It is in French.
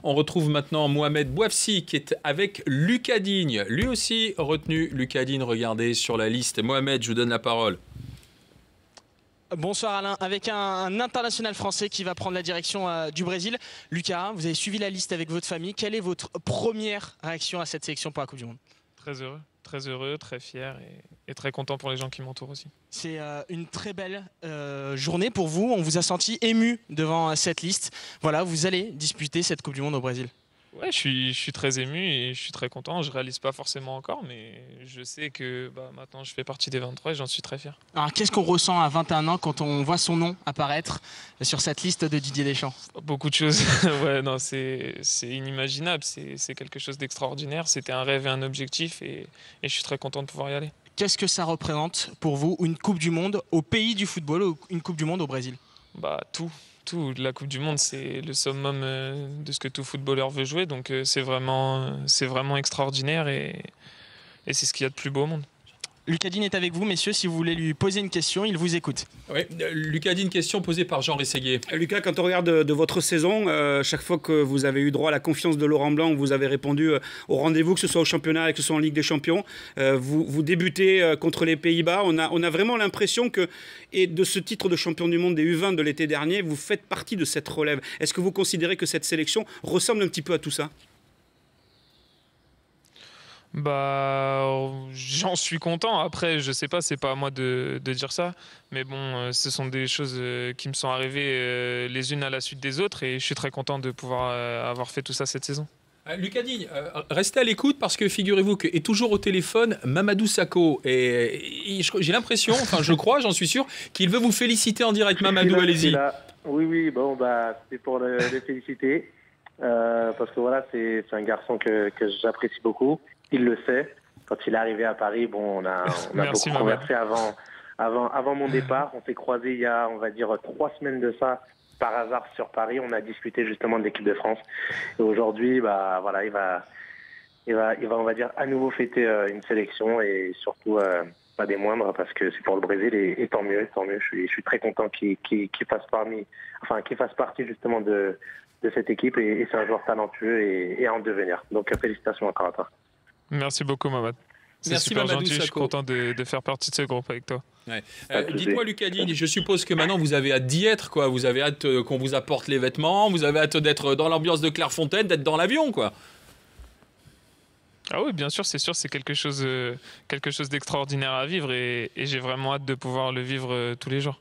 On retrouve maintenant Mohamed Bouafsi qui est avec Lucas Digne. Lui aussi retenu. Lucas Digne, regardez sur la liste. Mohamed, je vous donne la parole. Bonsoir Alain, avec un international français qui va prendre la direction du Brésil. Lucas, vous avez suivi la liste avec votre famille. Quelle est votre première réaction à cette sélection pour la Coupe du Monde? Très heureux, très fier et très content pour les gens qui m'entourent aussi. C'est une très belle journée pour vous. On vous a senti ému devant cette liste. Voilà, vous allez disputer cette Coupe du Monde au Brésil. Ouais, je suis très ému et je suis très content. Je réalise pas forcément encore, mais je sais que maintenant je fais partie des 23 et j'en suis très fier. Alors qu'est-ce qu'on ressent à 21 ans quand on voit son nom apparaître sur cette liste de Didier Deschamps? Beaucoup de choses. Ouais, non, c'est inimaginable. C'est quelque chose d'extraordinaire. C'était un rêve et un objectif et je suis très content de pouvoir y aller. Qu'est-ce que ça représente pour vous, une Coupe du Monde au pays du football ou une Coupe du Monde au Brésil? Tout. La Coupe du Monde, c'est le summum de ce que tout footballeur veut jouer. Donc c'est vraiment extraordinaire et c'est ce qu'il y a de plus beau au monde. Lucas Digne est avec vous, messieurs. Si vous voulez lui poser une question, il vous écoute. Oui, Lucas Digne, question posée par Jean Rességuier. Lucas, quand on regarde de votre saison, chaque fois que vous avez eu droit à la confiance de Laurent Blanc, vous avez répondu au rendez-vous, que ce soit au championnat, que ce soit en Ligue des Champions. Vous débutez contre les Pays-Bas. On a vraiment l'impression que, et de ce titre de champion du monde des U20 de l'été dernier, vous faites partie de cette relève. Est-ce que vous considérez que cette sélection ressemble un petit peu à tout ça ? J'en suis content. Après, je sais pas, c'est pas à moi de dire ça. Mais bon, ce sont des choses qui me sont arrivées les unes à la suite des autres et je suis très content de pouvoir avoir fait tout ça cette saison. Lucas Digne, restez à l'écoute parce que figurez-vous qu'est toujours au téléphone Mamadou Sakho. Et j'ai l'impression, enfin je crois, j'en suis sûr, qu'il veut vous féliciter en direct. Mamadou, allez-y. Oui, c'est pour le féliciter. Parce que voilà, c'est un garçon que j'apprécie beaucoup. Il le sait. Quand il est arrivé à Paris, on a Merci, beaucoup conversé avant mon départ. On s'est croisés il y a, on va dire, 3 semaines de ça, par hasard sur Paris. On a discuté justement de l'équipe de France. Et aujourd'hui, il va, on va dire, à nouveau fêter une sélection et surtout pas des moindres parce que c'est pour le Brésil et tant mieux. Je suis très content qu'il fasse partie justement de cette équipe et c'est un joueur talentueux et en devenir. Donc félicitations encore à toi. Merci beaucoup Mamad. C'est super Mamadou gentil, Sakho. Je suis content de faire partie de ce groupe avec toi. Ouais. Dites-moi Lucas Digne, je suppose que maintenant vous avez hâte d'y être, quoi. Vous avez hâte qu'on vous apporte les vêtements, vous avez hâte d'être dans l'ambiance de Clairefontaine, d'être dans l'avion, quoi. Ah oui, bien sûr, c'est quelque chose d'extraordinaire à vivre et j'ai vraiment hâte de pouvoir le vivre tous les jours.